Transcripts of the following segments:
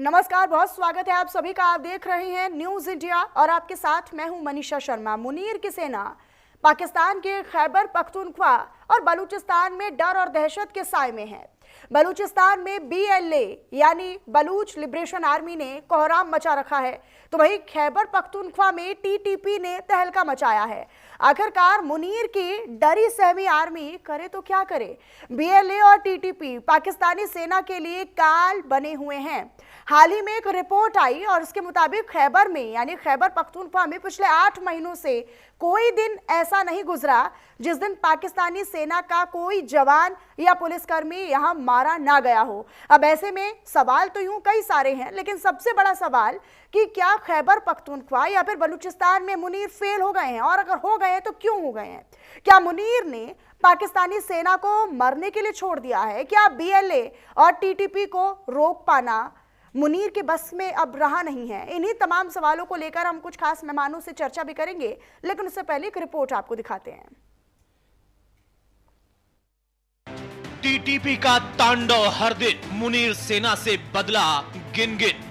नमस्कार, बहुत स्वागत है आप सभी का। आप देख रहे हैं न्यूज इंडिया और आपके साथ मैं हूं मनीषा शर्मा। मुनीर की सेना पाकिस्तान के खैबर पख्तूनख्वा और बलूचिस्तान में डर और दहशत के साए में है। बलूचिस्तान में बीएलए यानी बलूच लिबरेशन आर्मी ने कोहराम मचा रखा है, तो वहीं खैबर पख्तूनख्वा में टीटीपी ने तहलका मचाया है। आखिरकार मुनीर की डरी सहमी आर्मी करे तो क्या करे। बीएलए और टीटीपी पाकिस्तानी सेना के लिए काल बने हुए हैं। हाल ही में एक रिपोर्ट आई और उसके मुताबिक खैबर में यानी खैबर पख्तूनख्वा में पिछले 8 महीनों से कोई दिन ऐसा नहीं गुजरा जिस दिन पाकिस्तानी सेना का कोई जवान या पुलिसकर्मी यहां मारा ना गया हो। अब ऐसे में सवाल तो यूं कई सारे हैं, लेकिन सबसे बड़ा सवाल कि क्या खैबर पख्तूनख्वा या फिर बलूचिस्तान में मुनीर फेल हो गए हैं, और अगर हो गए हैं तो क्यों हो गए हैं। क्या मुनीर ने पाकिस्तानी सेना को मरने के लिए छोड़ दिया है? क्या बीएलए और टीटीपी को रोक पाना मुनीर के बस में अब रहा नहीं है? इन्हीं तमाम सवालों को लेकर हम कुछ खास मेहमानों से चर्चा भी करेंगे, लेकिन उससे पहले एक रिपोर्ट आपको दिखाते हैं। टीटीपी का तांडव हर दिन मुनीर सेना से बदला गिन गिन।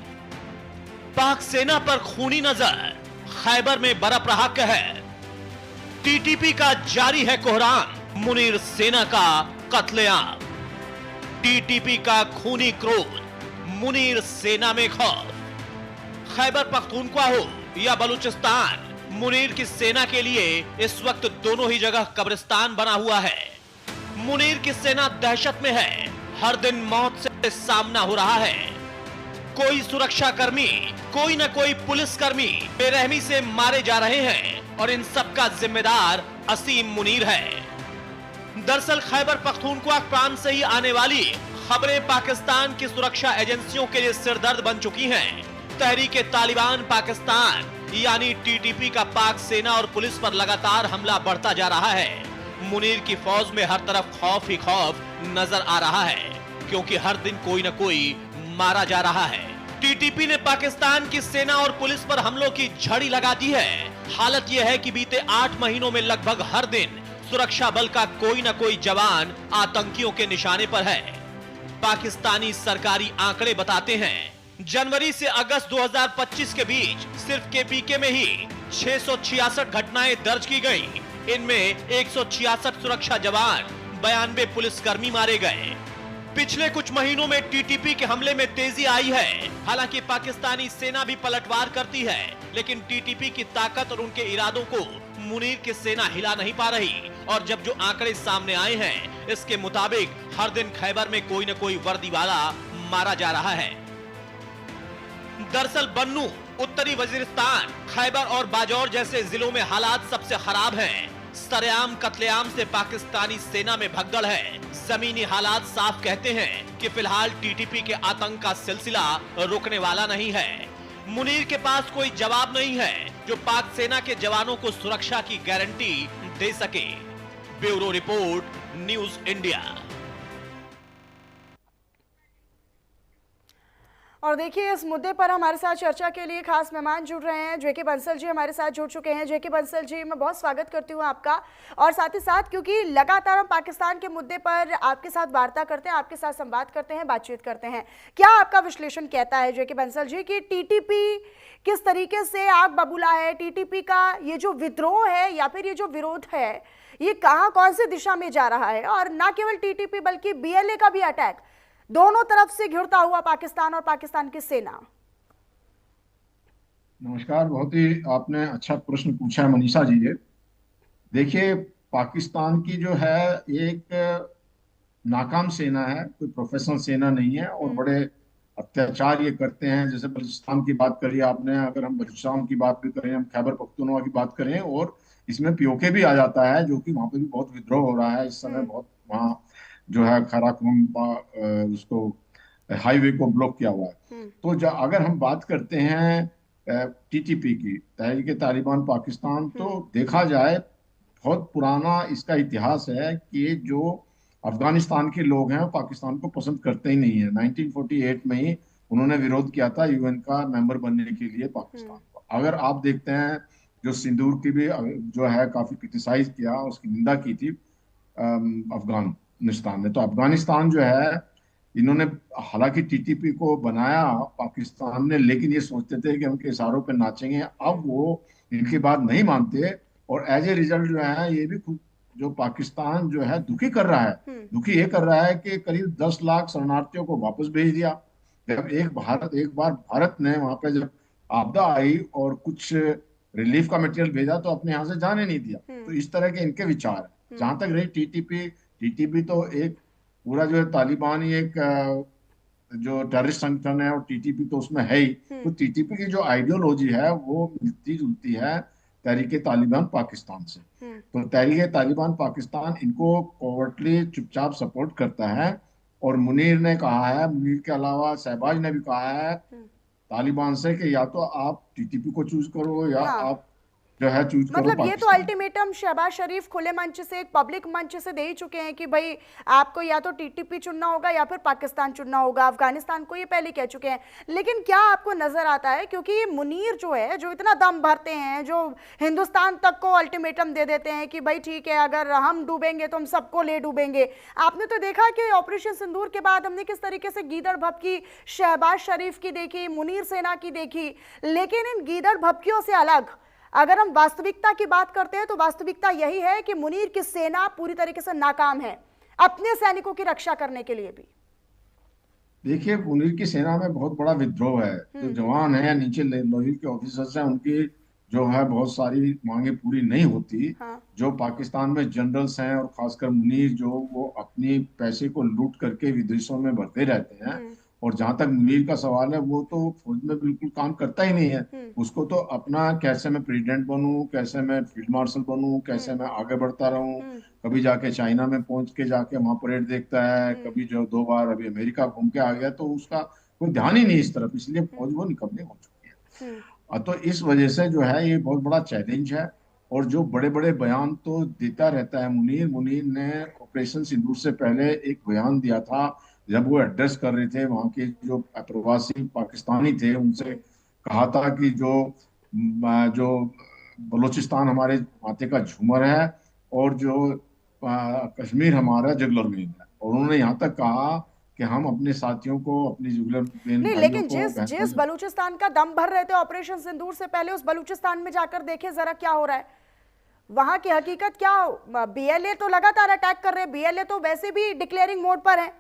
पाक सेना पर खूनी नजर, खैबर में बरप रहा कहर। टीटीपी का जारी है कोहराम, मुनीर सेना का कत्लेआम। टीटीपी का खूनी क्रोध, मुनीर सेना में खौफ। खैबर पख्तूनख्वा हो या बलूचिस्तान, मुनीर की सेना के लिए इस वक्त दोनों ही जगह कब्रिस्तान बना हुआ है। मुनीर की सेना दहशत में है, हर दिन मौत से सामना हो रहा है। कोई सुरक्षाकर्मी, कोई न कोई पुलिसकर्मी बेरहमी से मारे जा रहे हैं और इन सब का जिम्मेदार असीम मुनीर है। दरअसल खैबर पख्तूनख्वा प्रांत से ही आने वाली खबरें पाकिस्तान की सुरक्षा एजेंसियों के लिए सिरदर्द बन चुकी हैं। तहरीके तालिबान पाकिस्तान यानी टीटीपी का पाक सेना और पुलिस पर लगातार हमला बढ़ता जा रहा है। मुनीर की फौज में हर तरफ खौफ ही खौफ नजर आ रहा है, क्योंकि हर दिन कोई न कोई मारा जा रहा है। टीटीपी ने पाकिस्तान की सेना और पुलिस पर हमलों की झड़ी लगा दी है। हालत यह है कि बीते 8 महीनों में लगभग हर दिन सुरक्षा बल का कोई न कोई जवान आतंकियों के निशाने पर है। पाकिस्तानी सरकारी आंकड़े बताते हैं जनवरी से अगस्त 2025 के बीच सिर्फ केपीके में ही 666 घटनाएं दर्ज की गईं। इनमें 166 सुरक्षा जवान, 92 पुलिसकर्मी मारे गए। पिछले कुछ महीनों में टीटीपी के हमले में तेजी आई है। हालांकि पाकिस्तानी सेना भी पलटवार करती है, लेकिन टीटीपी की ताकत और उनके इरादों को मुनीर की सेना हिला नहीं पा रही। और जब जो आंकड़े सामने आए हैं, इसके मुताबिक हर दिन खैबर में कोई न कोई वर्दी वाला मारा जा रहा है। दरअसल बन्नू, उत्तरी वजीरिस्तान, खैबर और बाजौर जैसे जिलों में हालात सबसे खराब हैं। सरेआम कत्लेआम से पाकिस्तानी सेना में भगदड़ है। जमीनी हालात साफ कहते हैं कि फिलहाल टीटीपी के आतंक का सिलसिला रुकने वाला नहीं है। मुनीर के पास कोई जवाब नहीं है जो पाक सेना के जवानों को सुरक्षा की गारंटी दे सके। Bureau report, news India. और देखिए, इस मुद्दे पर हमारे साथ चर्चा के लिए खास मेहमान जुड़ रहे हैं। जेके बंसल जी हमारे साथ जुड़ चुके हैं। जेके बंसल जी, मैं बहुत स्वागत करती हूं आपका। और साथ ही साथ क्योंकि लगातार हम पाकिस्तान के मुद्दे पर आपके साथ वार्ता करते हैं, आपके साथ संवाद करते हैं, बातचीत करते हैं, क्या आपका विश्लेषण कहता है जेके बंसल जी कि टीटीपी किस तरीके से आग बबूला है? टीटीपी का ये जो विद्रोह है या फिर ये जो विरोध है, ये कहाँ कौन सी दिशा में जा रहा है? और न केवल टीटीपी बल्कि बीएलए का भी अटैक, दोनों तरफ से घिरता हुआ पाकिस्तान और पाकिस्तान की सेना। नमस्कार, बहुत ही आपने अच्छा प्रश्न पूछा है मनीषा जी। ये देखिए, पाकिस्तान की जो है एक नाकाम सेना है, कोई प्रोफेशनल सेना नहीं है और बड़े अत्याचार ये करते हैं। जैसे बलूचिस्तान की बात करी आपने, अगर हम बलूचिस्तान की बात भी करें, हम खैबर पख्तूनख्वा की बात करें, और इसमें पीओके भी आ जाता है, जो कि वहाँ पे भी बहुत विद्रोह हो रहा है इस समय। बहुत वहाँ जो है काराकोरम उसको हाईवे को ब्लॉक किया हुआ है। तो अगर हम बात करते हैं टीटीपी की, तहरीके तालिबान पाकिस्तान, तो देखा जाए बहुत पुराना इसका इतिहास है कि जो अफगानिस्तान के लोग हैं पाकिस्तान को पसंद करते ही नहीं है। 1948 में ही उन्होंने विरोध किया था यूएन का मेंबर बनने के लिए पाकिस्तान को। अगर आप देखते हैं, जो सिंदूर की भी जो है काफी क्रिटिसाइज किया, उसकी निंदा की थी अफगानिस्तान ने। तो अफगानिस्तान जो है इन्होंने, हालांकि टीटीपी को बनाया पाकिस्तान ने, लेकिन ये सोचते थे कि उनके इशारों पे नाचेंगे। अब वो इनकी बात नहीं मानते, और एज ए रिजल्ट जो है ये भी खुद जो पाकिस्तान जो है दुखी कर रहा है। दुखी ये कर रहा है कि करीब 10 लाख शरणार्थियों को वापस भेज दिया। जब एक बार भारत ने वहां पे जब आपदा आई और कुछ रिलीफ का मटेरियल भेजा तो अपने यहाँ से जाने नहीं दिया। तो इस तरह के इनके विचार है। जहां तक रही टीटीपी, टीटीपी तो एक पूरा जो है तालिबान ही एक जो टेररिस्ट संगठन है, और टीटीपी तो उसमें है ही। तो टीटीपी की जो आइडियोलॉजी है वो मिलती जुलती है तहरीके तालिबान पाकिस्तान से। तो तहरीके तालिबान पाकिस्तान इनको कोवर्टली चुपचाप सपोर्ट करता है। और मुनीर ने कहा है, मुनीर के अलावा शहबाज ने भी कहा है तालिबान से कि या तो आप टीटीपी को चूज करो या हाँ। आप जो है चूज करो मतलब ये तो पाकिस्तान। अल्टीमेटम शहबाज शरीफ खुले मंच से, एक पब्लिक मंच से दे ही चुके हैं कि भाई आपको या तो टीटीपी चुनना होगा या फिर पाकिस्तान चुनना होगा। अफगानिस्तान को ये पहले कह चुके हैं। लेकिन क्या आपको नजर आता है, क्योंकि ये मुनीर जो है, जो इतना दम भरते हैं, जो हिंदुस्तान तक को अल्टीमेटम दे देते हैं कि भाई ठीक है, अगर हम डूबेंगे तो हम सबको ले डूबेंगे। आपने तो देखा कि ऑपरेशन सिंदूर के बाद हमने किस तरीके से गीदड़ भभकी शहबाज शरीफ की देखी, मुनीर सेना की देखी। लेकिन इन गीदड़ भभकियों से अलग अगर हम वास्तविकता की बात करते हैं तो वास्तविकता यही है कि मुनीर की सेना पूरी तरीके से नाकाम है अपने सैनिकों की रक्षा करने के लिए भी। देखिए, मुनीर की सेना में बहुत बड़ा विद्रोह है। जो जवान है या नीचे लेवल के ऑफिसर्स हैं, उनकी जो है बहुत सारी मांगे पूरी नहीं होती। हाँ। जो पाकिस्तान में जनरल्स हैं और खासकर मुनीर, जो वो अपनी पैसे को लूट करके विदेशों में भरते रहते हैं। और जहां तक मुनीर का सवाल है, वो तो फौज में बिल्कुल काम करता ही नहीं है। उसको तो अपना कैसे मैं प्रेसिडेंट बनूं, कैसे मैं फील्ड मार्शल बनूं, कैसे मैं आगे बढ़ता रहूं। कभी जाके चाइना में पहुंच के जाके वहां परेड देखता है, कभी जो 2 बार अभी अमेरिका घूम के आ गया। तो उसका कोई ध्यान ही नहीं इस तरफ, इसलिए फौज वो निकम्मी हो चुकी है। तो इस वजह से जो है ये बहुत बड़ा चैलेंज है। और जो बड़े बड़े बयान तो देता रहता है मुनीर। मुनीर ने ऑपरेशन सिंदूर से पहले एक बयान दिया था, जब वो एड्रेस कर रहे थे वहां के जो प्रवासी पाकिस्तानी थे, उनसे कहा था कि जो बलूचिस्तान हमारे माथे का झूमर है, और जो कश्मीर हमारा जुगलर गेंद है। और उन्होंने यहाँ तक कहा कि हम अपने साथियों को, अपने जुगलर गेंद नहीं, भाइयों लेकिन को जिस बलूचिस्तान का दम भर रहे थे ऑपरेशन सिंदूर से पहले, उस बलूचिस्तान में जाकर देखे जरा क्या हो रहा है वहां की हकीकत क्या। बीएलए तो लगातार अटैक कर रहे हैं, बीएलए तो वैसे भी डिक्लेयरिंग मोड पर है।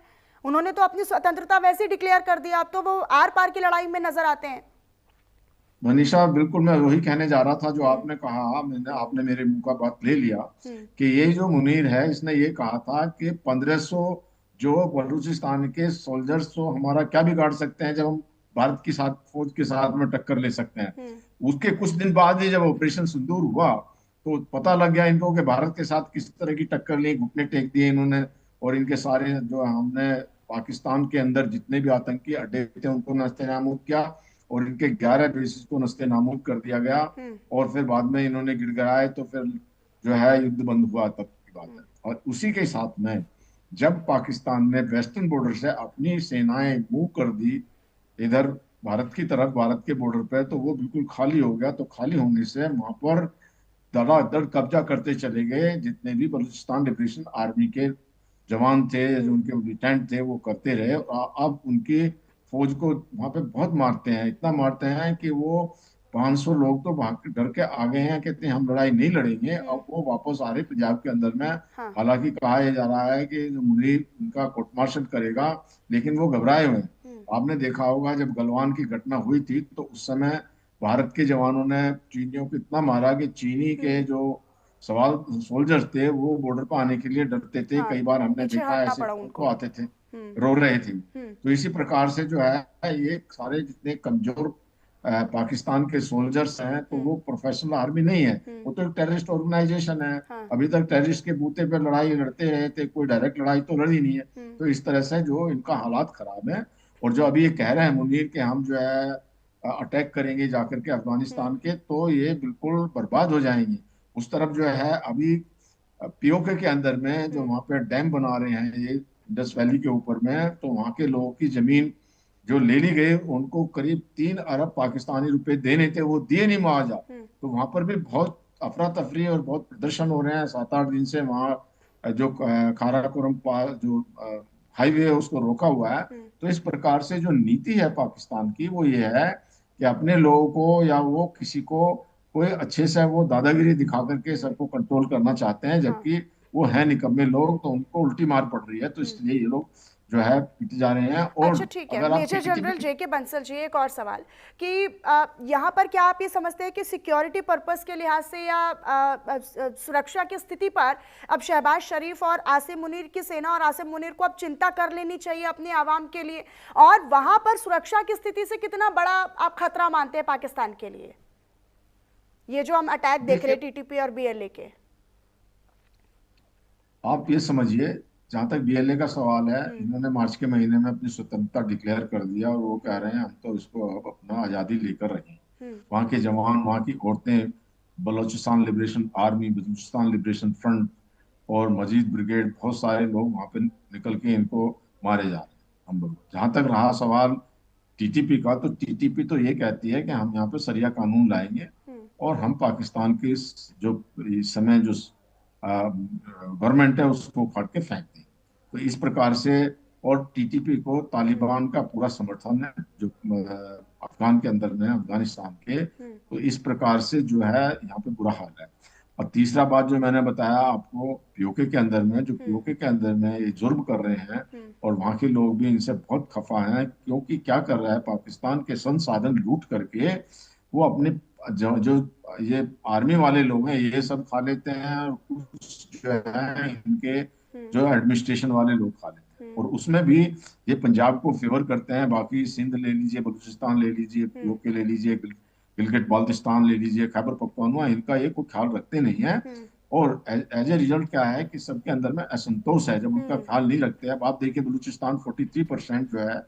उन्होंने तो अपनी स्वतंत्रता वैसे ही डिक्लेयर कर दिया। अब तो वो आर पार की लड़ाई में नजर आते हैं। मनीषा, बिल्कुल मैं वही कहने जा रहा था जो आपने कहा। आपने मेरे मुंह का बात ले लिया कि ये जो मुनीर है, इसने ये कहा था कि 1500 जो बलूचिस्तान के सोल्जर्स तो हमारा क्या बिगाड़ सकते हैं, जब हम भारत की साथ फौज के साथ में टक्कर ले सकते हैं। उसके कुछ दिन बाद ही जब ऑपरेशन सिंदूर हुआ तो पता लग गया इनको कि भारत के साथ किस तरह की टक्कर ली, घुटने टेक दिए इन्होंने। और इनके सारे जो हमने पाकिस्तान के अंदर जितने भी आतंकी अड्डे थे उनको नस्ते-नाबूद किया, और इनके 11 बेसिस को नस्ते-नाबूद कर दिया गया। और फिर बाद में इन्होंने गिड़गिड़ाए तो फिर जो है युद्ध बंद हुआ, तब की बात है। और उसी के साथ में जब पाकिस्तान ने वेस्टर्न बॉर्डर से अपनी सेनाएं मूव कर दी इधर भारत की तरफ, भारत के बॉर्डर पे, तो वो बिल्कुल खाली हो गया। तो खाली होने से वहां पर धड़ाधड़ कब्जा करते चले गए। जितने भी बलूचिस्तान लिबरेशन आर्मी के जवान थे, जो उनके मिलिटेंट थे, वो करते रहे। अब उनकी फौज को वहां पे बहुत मारते हैं, इतना मारते हैं कि वो 500 लोग तो भाग डर के आ गए हैं, कहते हैं हम लड़ाई नहीं लड़ेंगे। अब वो वापस आ रहे पंजाब के अंदर में। हाँ। हालांकि कहा यह जा रहा है कि जो मुनीर उनका कोर्ट मार्शल करेगा, लेकिन वो घबराए हुए हैं। आपने देखा होगा जब गलवान की घटना हुई थी तो उस समय भारत के जवानों ने चीनियों को इतना मारा कि चीनी के जो सवाल सोल्जर्स थे वो बॉर्डर पर आने के लिए डरते थे। हाँ, कई बार हमने पीछे देखा हटना ऐसे पड़ा फोटो उनको। आते थे, रो रहे थे। तो इसी प्रकार से जो है ये सारे जितने कमजोर पाकिस्तान के सोल्जर्स हैं, तो वो प्रोफेशनल आर्मी नहीं है, वो तो एक टेररिस्ट ऑर्गेनाइजेशन है। हाँ। अभी तक टेररिस्ट के बूते पे लड़ाई लड़ते रहे थे, कोई डायरेक्ट लड़ाई तो लड़ी नहीं है। तो इस तरह से जो इनका हालात खराब है। और जो अभी ये कह रहे हैं मुनीर के हम जो है अटैक करेंगे जाकर के अफगानिस्तान के, तो ये बिल्कुल बर्बाद हो जाएंगे। उस तरफ जो है अभी पीओके के अंदर में जो वहां पे डैम बना रहे हैं ये इंडस वैली के ऊपर में, तो वहां के लोगों की जमीन जो ले ली गई, उनको करीब 3 अरब पाकिस्तानी रुपए देने थे, वो दिए नहीं मुआवजा। तो वहां पर भी बहुत अफरा तफरी और बहुत प्रदर्शन हो रहे हैं 7-8 दिन से। वहाँ जो काराकोरम जो हाईवे उसको रोका हुआ है। तो इस प्रकार से जो नीति है पाकिस्तान की वो ये है कि अपने लोगों को या वो किसी को कोई अच्छे से वो दादागिरी दिखा करके सबको कंट्रोल करना चाहते हैं, हाँ। जबकि वो है निकम्मे लोग, तो उनको उल्टी मार पड़ रही है, तो इसलिए ये लोग जो है पीटे जा रहे हैं। और अच्छा ठीक है, अगर आप मेजर जनरल टीटीपी जेके बंसल जी, एक और सवाल कि यहाँ पर क्या आप ये समझते हैं कि सिक्योरिटी पर्पस के लिहाज से या सुरक्षा की स्थिति पर अब शहबाज शरीफ और आसिम मुनीर की सेना और आसिम मुनीर को अब चिंता कर लेनी चाहिए अपनी आवाम के लिए, और वहां पर सुरक्षा की स्थिति से कितना बड़ा आप खतरा मानते हैं पाकिस्तान के लिए, ये जो हम अटैक देख रहे हैं टीटीपी और बीएलए के? आप ये समझिए, जहां तक बीएलए का सवाल है, इन्होंने मार्च के महीने में अपनी स्वतंत्रता डिक्लेयर कर दिया और वो कह रहे हैं हम तो इसको अब अपना आजादी लेकर रहे। वहाँ के जवान, वहाँ की औरतें, Balochistan liberation army, Balochistan liberation front और मजीद ब्रिगेड, बहुत सारे लोग वहाँ पे निकल के इनको मारे जा रहे हैं हम लोग। जहां तक रहा सवाल टीटीपी का, तो टीटीपी तो ये कहती है कि हम यहाँ पे सरिया कानून लाएंगे और हम पाकिस्तान के जो इस समय जो गवर्नमेंट है उसको उखाड़ के फेंक दें। तो इस प्रकार से, और टीटीपी को तालिबान का पूरा समर्थन है जो अफगान के अंदर में, अफगानिस्तान के। तो इस प्रकार से जो है यहाँ पे बुरा हाल है। और तीसरा बात जो मैंने बताया आपको, पीओके के अंदर में, जो पीओके के अंदर में ये जुर्म कर रहे हैं और वहाँ के लोग भी इनसे बहुत खफा हैं, क्योंकि क्या कर रहा है पाकिस्तान के संसाधन लूट करके वो अपने जो ये आर्मी वाले लोग हैं ये सब खा लेते हैं, और कुछ जो है इनके जो एडमिनिस्ट्रेशन वाले लोग खा लेते हैं, और उसमें भी ये पंजाब को फेवर करते हैं। बाकी सिंध ले लीजिए, बलूचिस्तान ले लीजिए, पीओके ले लीजिए, गिलगित बाल्टिस्तान ले लीजिए, खैबर पख्तूनख्वा, इनका ये कोई ख्याल रखते नहीं है। और एज ए रिजल्ट क्या है कि सबके अंदर में असंतोष है जब उनका ख्याल नहीं रखते। अब आप देखिए बलूचिस्तान 43% जो है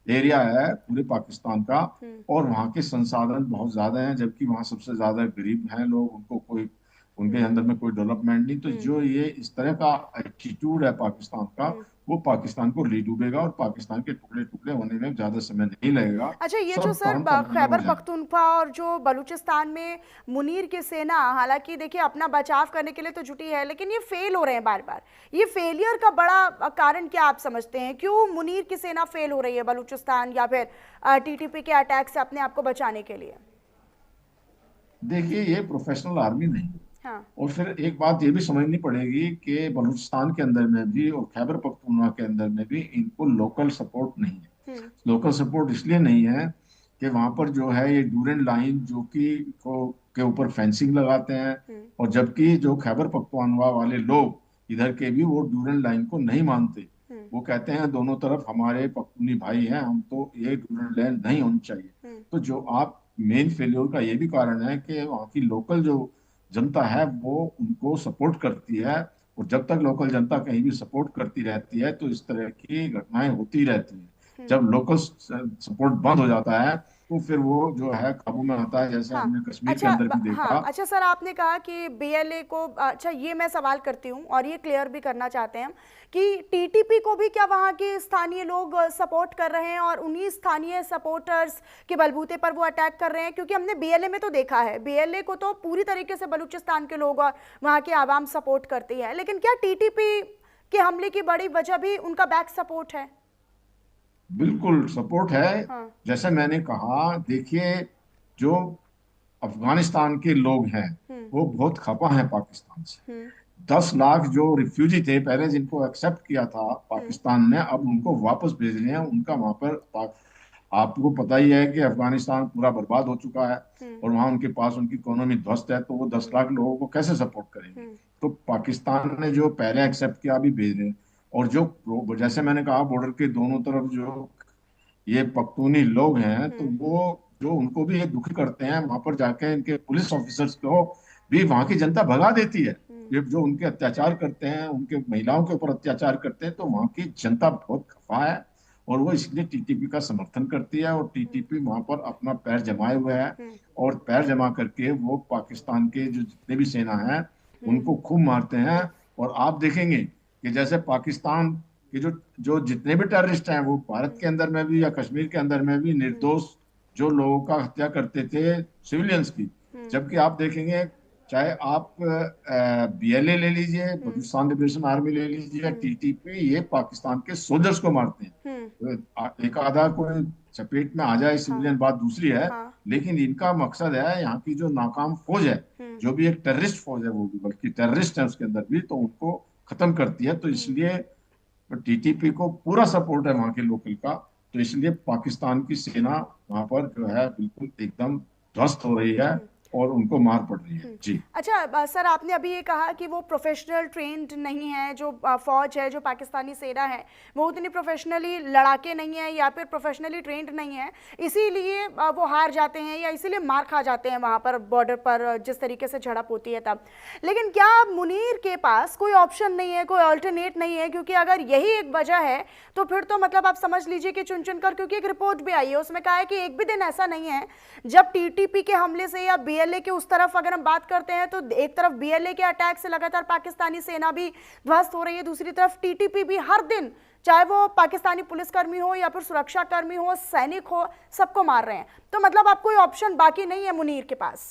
एरिया है पूरे पाकिस्तान का, और वहाँ के संसाधन बहुत ज्यादा हैं, जबकि वहाँ सबसे ज्यादा गरीब हैं लोग, उनको कोई, उनके अंदर में कोई डेवलपमेंट नहीं। तो जो ये इस तरह का एटीट्यूड है पाकिस्तान का, वो पाकिस्तान को ले डूबेगा और पाकिस्तान के टुकड़े टुकड़े होने में ज्यादा समय नहीं लगेगा। अच्छा, ये जो सर खैबर पख्तूनख्वा और जो बलूचिस्तान में मुनीर की सेना, हालांकि देखिए अपना बचाव करने के लिए तो जुटी है, लेकिन ये फेल हो रहे हैं बार बार। ये फेलियर का बड़ा कारण क्या आप समझते हैं? क्यों मुनीर की सेना फेल हो रही है बलूचिस्तान या फिर टीटीपी के अटैक से अपने आप को बचाने के लिए? देखिए, ये प्रोफेशनल आर्मी नहीं। हाँ। और फिर एक बात ये भी समझनी पड़ेगी कि बलूचिस्तान के अंदर में भी और खैबर पख्तूनख्वा के अंदर में भी इनको लोकल सपोर्ट नहीं है। लोकल सपोर्ट इसलिए नहीं है कि वहां पर जो है ये डूरेंट लाइन जो कि के ऊपर फेंसिंग लगाते हैं, और जबकि जो खैबर पख्तूनख्वा वाले लोग इधर के भी वो डूरेंट लाइन को नहीं मानते। वो कहते हैं दोनों तरफ हमारे पख्तूनी भाई हैं, हम तो ये डूरेंट लाइन नहीं होनी चाहिए। तो जो आप मेन फेल्योर का ये भी कारण है कि वहाँ की लोकल जो जनता है वो उनको सपोर्ट करती है, और जब तक लोकल जनता कहीं भी सपोर्ट करती रहती है तो इस तरह की घटनाएं होती रहती हैं। जब लोकल सपोर्ट बंद हो जाता है तो फिर वो जो है काबू में आता है, जैसे हमने कश्मीर के अंदर भी देखा। अच्छा सर, आपने कहा कि बीएलए को, अच्छा ये मैं सवाल करती हूँ और ये क्लियर भी करना चाहते हैं हम कि टीटीपी को भी क्या वहाँ के स्थानीय लोग सपोर्ट कर रहे हैं और उन्हीं स्थानीय सपोर्टर्स के बलबूते पर वो अटैक कर रहे हैं? क्योंकि हमने बीएलए में तो देखा है, बीएलए को तो पूरी तरीके से बलूचिस्तान के लोग और वहाँ की आवाम सपोर्ट करती है, लेकिन क्या टीटीपी के हमले की बड़ी वजह भी उनका बैक सपोर्ट है? बिल्कुल सपोर्ट है। हाँ। जैसे मैंने कहा, देखिए जो अफगानिस्तान के लोग हैं वो बहुत खपा हैं पाकिस्तान से। 10 लाख जो रिफ्यूजी थे पहले, जिनको एक्सेप्ट किया था पाकिस्तान ने, अब उनको वापस भेज रहे हैं। उनका वहां पर, आपको पता ही है कि अफगानिस्तान पूरा बर्बाद हो चुका है और वहां उनके पास उनकी इकोनॉमी ध्वस्त है, तो वो 10 लाख लोगों को कैसे सपोर्ट करेंगे? तो पाकिस्तान ने जो पहले एक्सेप्ट किया अभी भेज रहे हैं। और जो जैसे मैंने कहा बॉर्डर के दोनों तरफ जो ये पख्तूनी लोग हैं, तो वो जो उनको भी ये दुखी करते हैं, वहां पर जाके इनके पुलिस ऑफिसर्स को भी वहां की जनता भगा देती है। ये जो उनके अत्याचार करते हैं, उनके महिलाओं के ऊपर अत्याचार करते हैं, तो वहां की जनता बहुत खफा है और वो इसलिए टीटीपी का समर्थन करती है। और टीटीपी वहां पर अपना पैर जमाए हुए है और पैर जमा करके वो पाकिस्तान के जो जितने भी सेना है उनको खूब मारते हैं। और आप देखेंगे कि जैसे पाकिस्तान के जो जितने भी टेररिस्ट हैं वो भारत के अंदर में भी या कश्मीर के अंदर में भी निर्दोष जो लोगों का हत्या करते थे सिविलियंस की, जबकि आप देखेंगे चाहे आप बीएलए ले लीजिए, बलूचिस्तान लिबरेशन आर्मी ले लीजिए, टीटीपी, ये पाकिस्तान के सोल्जर्स को मारते हैं। हम्म। एक आधा कोई चपेट में आ जाए हाँ। सिविलियन, बात दूसरी है, हाँ। लेकिन इनका मकसद है यहाँ की जो नाकाम फौज है, हम्म। जो भी एक टेररिस्ट फौज है, वो भी बल्कि टेररिस्ट है उसके अंदर भी, तो उनको खत्म करती है। तो इसलिए टीटीपी को पूरा सपोर्ट है वहाँ के लोकल का। तो इसलिए पाकिस्तान की सेना वहां पर जो है बिल्कुल एकदम ध्वस्त हो रही है और उनको मार पड़ रही है। जी। अच्छा सर, आपने अभी ये कहा कि वो प्रोफेशनल ट्रेंड नहीं है, जो फौज है, जो पाकिस्तानी सेना है, वो उतनी प्रोफेशनली लड़ाके नहीं है या फिर प्रोफेशनली ट्रेंड नहीं है, इसीलिए वो हार जाते हैं या इसीलिए मार खा जाते हैं वहाँ पर बॉर्डर पर जिस तरीके से झड़प होती है तब। लेकिन क्या मुनीर के पास कोई ऑप्शन नहीं है, कोई अल्टरनेट नहीं है? क्योंकि अगर यही एक वजह है तो फिर तो मतलब आप समझ लीजिए कि चुन चुन कर, क्योंकि एक रिपोर्ट भी आई है उसमें कहा है कि एक भी दिन ऐसा नहीं है जब टीटीपी के हमले से या बीएलए के उस तरफ अगर हम बात करते हैं तो एक तरफ बीएलए के अटैक से लगातार पाकिस्तानी सेना भी ध्वस्त हो रही है, दूसरी तरफ टीटीपी भी हर दिन, चाहे वो पाकिस्तानी पुलिसकर्मी हो या फिर सुरक्षा कर्मी हो, सैनिक हो, सबको मार रहे हैं। तो मतलब अब कोई ऑप्शन बाकी नहीं है मुनीर के पास।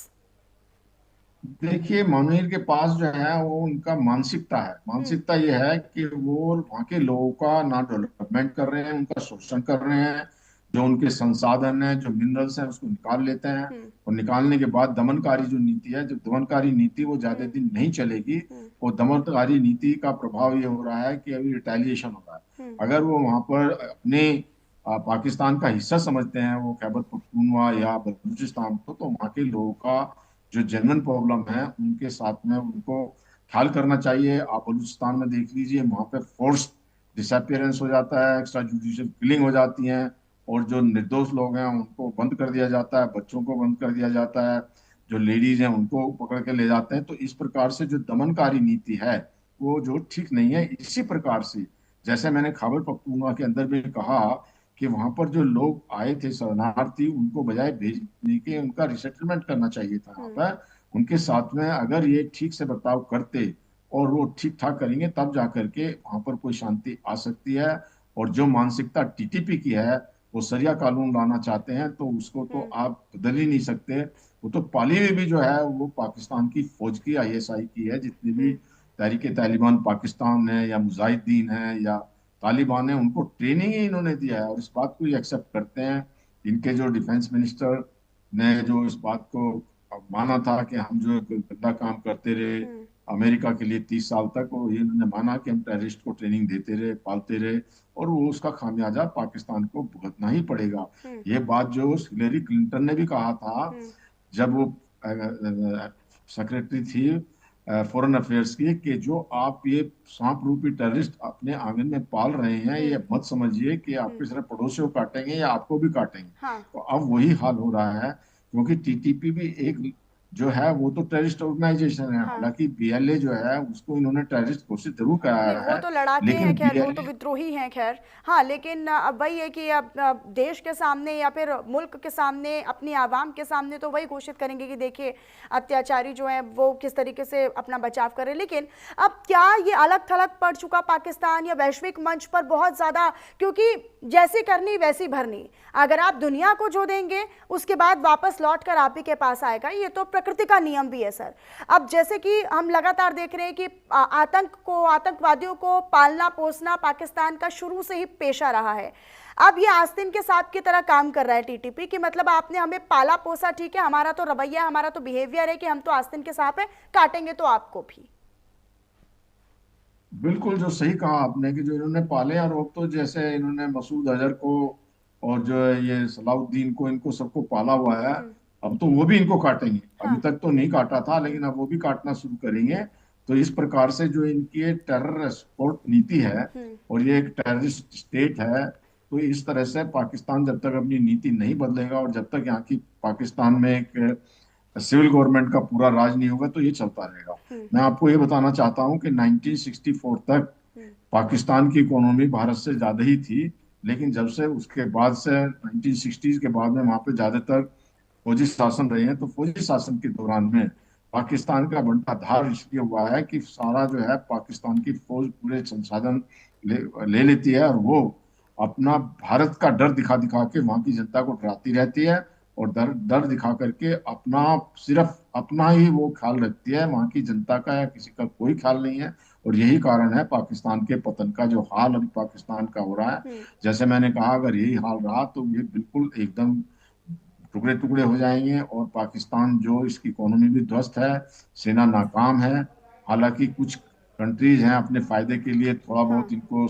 देखिए, मुनीर के पास जो है वो उनका मानसिकता है। मानसिकता ये है कि वो वहाँ के लोगों का ना डेवलपमेंट कर रहे हैं, उनका शोषण कर रहे हैं। जो उनके संसाधन है, जो मिनरल्स हैं, उसको निकाल लेते हैं। और निकालने के बाद दमनकारी जो नीति है, जब दमनकारी नीति वो ज्यादा दिन नहीं चलेगी, वो दमनकारी नीति का प्रभाव ये हो रहा है कि अभी रिटेलिएशन हो रहा है। अगर वो वहां पर अपने पाकिस्तान का हिस्सा समझते हैं वो खैबर पख्तूनवा या बलूचिस्तान को, तो वहाँ के लोगों का जो जेन्युइन प्रॉब्लम है उनके साथ में उनको ख्याल करना चाहिए। आप बलूचिस्तान में देख लीजिए, वहां पे फोर्स डिसअपियरेंस हो जाता है, एक्स्ट्रा जुडिशियल किलिंग हो जाती हैं, और जो निर्दोष लोग हैं उनको बंद कर दिया जाता है, बच्चों को बंद कर दिया जाता है, जो लेडीज हैं उनको पकड़ के ले जाते हैं। तो इस प्रकार से जो दमनकारी नीति है वो जो ठीक नहीं है। इसी प्रकार से जैसे मैंने खैबर पख्तूनख्वा के अंदर भी कहा कि वहां पर जो लोग आए थे शरणार्थी, उनको बजाय भेजने के उनका रिसेटलमेंट करना चाहिए था वहां पर उनके साथ में। अगर ये ठीक से बर्ताव करते और वो ठीक ठाक करेंगे, तब जाकर के वहां पर कोई शांति आ सकती है। और जो मानसिकता टीटीपी की है, वो सरिया कानून लाना चाहते हैं, तो उसको तो आप बदल ही नहीं सकते। वो तो पाली में भी जो है वो पाकिस्तान की फौज की, आईएसआई की है। जितनी भी तहरीक तालिबान पाकिस्तान है या मुजाहिदीन है या तालिबान है, उनको ट्रेनिंग ही इन्होंने दिया है और इस बात को एक्सेप्ट करते हैं। इनके जो डिफेंस मिनिस्टर ने जो इस बात को माना था कि हम जो गंदा काम करते रहे अमेरिका के लिए 30 साल तक, और ये इन्होंने माना कि हम टेररिस्ट को ट्रेनिंग देते रहे, पालते रहे, और वो उसका खामियाजा पाकिस्तान को भुगतना ही पड़ेगा। ये बात जो हिलेरी क्लिंटन ने भी कहा था जब वो सेक्रेटरी थी फॉरेन अफेयर्स की, कि जो आप ये सांप रूपी टेररिस्ट अपने आंगन में पाल रहे हैं, ये मत समझिए कि आपके सिर्फ पड़ोसियों को काटेंगे या आपको भी काटेंगे। हाँ। तो अब वही हाल हो रहा है, क्योंकि टीटीपी भी एक जो है वो तो टेररिस्ट ऑर्गेनाइजेशन है। हाँ। हालांकि बीएलए जो है उसको इन्होंने टेररिस्ट घोषित जरूर कराया नहीं, वो है, तो लड़ाके हैं लेकिन खैर, वो तो बीएलए विद्रोही हैं खैर। हाँ, लेकिन अब वही है कि अब देश के सामने या फिर मुल्क के सामने, अपनी आवाम के सामने तो वही घोषित करेंगे कि देखिए अत्याचारी जो हैं वो किस तरीके से अपना बचाव कर रहे हैं। लेकिन अब क्या ये अलग थलग पड़ चुका पाकिस्तान या वैश्विक मंच पर बहुत ज़्यादा? क्योंकि जैसी करनी वैसी भरनी, अगर आप दुनिया को जो देंगे उसके बाद वापस लौट कर आप ही के पास आएगा, ये तो प्रकृति का नियम भी है सर। अब जैसे कि हम लगातार देख रहे हैं कि आतंकवादियों को पालना पोसना पाकिस्तान का शुरू से ही पेशा रहा है। अब ये आस्तीन के सांप की तरह काम कर रहा है टीटीपी, कि मतलब आपने हमें पाला पोसा, ठीक है, हमारा तो रवैया, हमारा तो बिहेवियर है कि हम तो आस्तीन के सांप है, काटेंगे तो आपको भी। बिल्कुल जो सही कहा आपने कि जो इन्होंने पाले, और अब तो जैसे इन्होंने मसूद अजहर को और जो है ये सलाउद्दीन को, इनको सबको पाला हुआ है, अब तो वो भी इनको काटेंगे। हाँ। अभी तक तो नहीं काटा था, लेकिन अब वो भी काटना शुरू करेंगे। तो इस प्रकार से जो इनकी टेरर सपोर्ट नीति है और ये एक टेररिस्ट स्टेट है, तो इस तरह से पाकिस्तान जब तक अपनी नीति नहीं बदलेगा और जब तक यहाँ की पाकिस्तान में एक सिविल गवर्नमेंट का पूरा राज नहीं होगा, तो ये चलता रहेगा। मैं आपको ये बताना चाहता हूँ कि 1964 तक पाकिस्तान की इकोनॉमी भारत से ज्यादा ही थी, लेकिन जब से उसके बाद से 1960s के बाद में वहां पे ज्यादातर फौजी शासन रहे हैं, तो फौजी शासन के दौरान में पाकिस्तान का बंटाधार इसलिए हुआ है कि सारा जो है पाकिस्तान की फौज पूरे संसाधन ले लेती है, और वो अपना भारत का डर दिखा दिखा के वहां की जनता को डराती रहती है। और डर दिखा करके अपना सिर्फ अपना ही वो ख्याल रखती है, वहां की जनता का या किसी का कोई ख्याल नहीं है। और यही कारण है पाकिस्तान के पतन का, जो हाल अभी पाकिस्तान का हो रहा है। हम्म। जैसे मैंने कहा, अगर यही हाल रहा तो ये बिल्कुल एकदम टुकड़े टुकड़े हो जाएंगे, और पाकिस्तान जो इसकी इकोनॉमी भी ध्वस्त है, सेना नाकाम है। हालांकि कुछ कंट्रीज हैं अपने फायदे के लिए थोड़ा हाँ। बहुत इनको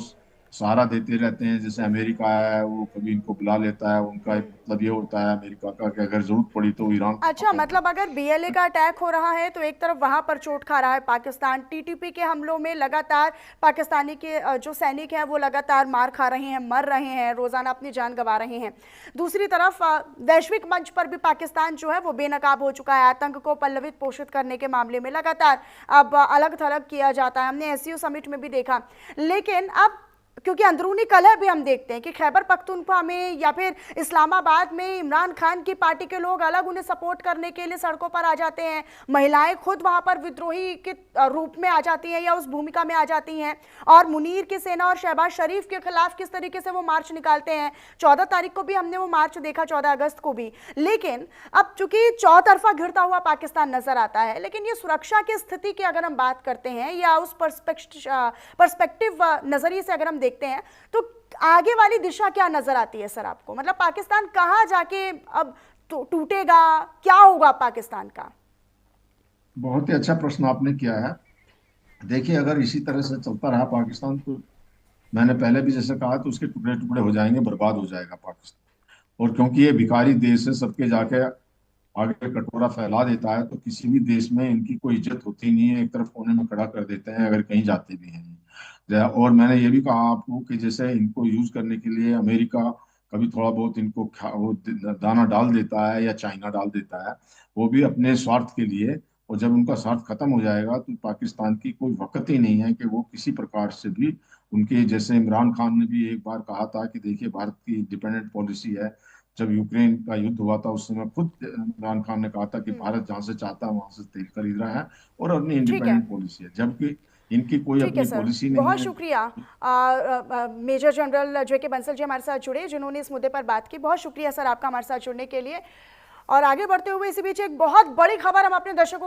सहारा देते रहते हैं, जैसे अमेरिका है, वो कभी इनको बुला लेता है। उनका एक हम्म। मतलब ये होता है अमेरिका का कि अगर जरूरत पड़ी तो वो ईरान को अच्छा, पकड़ मतलब लेगा। अगर बीएलए का अटैक हो रहा है तो एक तरफ वहां पर चोट खा रहा है पाकिस्तान, टीटीपी के हमलों में लगातार पाकिस्तानी के जो सैनिक हैं वो लगातार मार खा रहे हैं, मर रहे हैं, रोजाना अपनी जान गंवा रहे हैं। दूसरी तरफ वैश्विक मंच पर भी पाकिस्तान जो है वो बेनकाब हो चुका है। आतंक को पल्लवित पोषित करने के मामले में लगातार अब अलग थलग किया जाता है, हमने एससीओ समिट में भी देखा। लेकिन अब क्योंकि अंदरूनी कलह भी हम देखते हैं कि खैबर पख्तूनख्वा में या फिर इस्लामाबाद में इमरान खान की पार्टी के लोग अलग उन्हें सपोर्ट करने के लिए सड़कों पर आ जाते हैं, महिलाएं खुद वहां पर विद्रोही के रूप में आ जाती हैं या उस भूमिका में आ जाती हैं, और मुनीर की सेना और शहबाज शरीफ के खिलाफ किस तरीके से वो मार्च निकालते हैं। 14 तारीख को भी हमने वो मार्च देखा, 14 अगस्त को भी। लेकिन अब चूंकि चौतरफा घिरता हुआ पाकिस्तान नजर आता है, लेकिन ये सुरक्षा की स्थिति की अगर हम बात करते हैं या उस पर्सपेक्टिव नजरिए से अगर हम देखते हैं तो आगे वाली दिशा क्या नजर आती है सर आपको? मतलब पाकिस्तान कहां जाके अब टूटेगा, क्या होगा पाकिस्तान का? बहुत ही अच्छा प्रश्न आपने किया है। देखिए, अगर इसी तरह से चलता रहा पाकिस्तान तो मैंने पहले भी जैसे कहा, तो उसके टुकड़े टुकड़े हो जाएंगे, बर्बाद हो जाएगा पाकिस्तान। और क्योंकि ये भिखारी देश है, सबके जाके आगे कटोरा फैला देता है, तो किसी भी देश में इनकी कोई इज्जत होती नहीं है, एक तरफ कोने में खड़ा कर देते हैं अगर कहीं जाते भी हैं। और मैंने ये भी कहा आपको कि जैसे इनको यूज करने के लिए अमेरिका कभी थोड़ा बहुत इनको वो दाना डाल देता है या चाइना डाल देता है, वो भी अपने स्वार्थ के लिए। और जब उनका स्वार्थ खत्म हो जाएगा तो पाकिस्तान की कोई वक़्त ही नहीं है कि वो किसी प्रकार से भी उनके, जैसे इमरान खान ने भी एक बार कहा था कि देखिए भारत की इंडिपेंडेंट पॉलिसी है। जब यूक्रेन का युद्ध हुआ था उस समय खुद इमरान खान ने कहा था कि भारत जहाँ से चाहता है वहां से तेल खरीद रहा है और अपनी ठीक है। इंडिपेंडेंट पॉलिसी है, जबकि इनकी कोई ठीक है अपनी सर, पॉलिसी नहीं बहुत है। शुक्रिया। Major general J K. Bansal ji हमारे साथ जुड़े, जिन्होंने इस मुद्दे पर बात की। बहुत शुक्रिया सर आपका हमारे साथ जुड़ने के लिए। और आगे बढ़ते हुए इसी बीच एक बहुत बड़ी खबर हम अपने दर्शकों को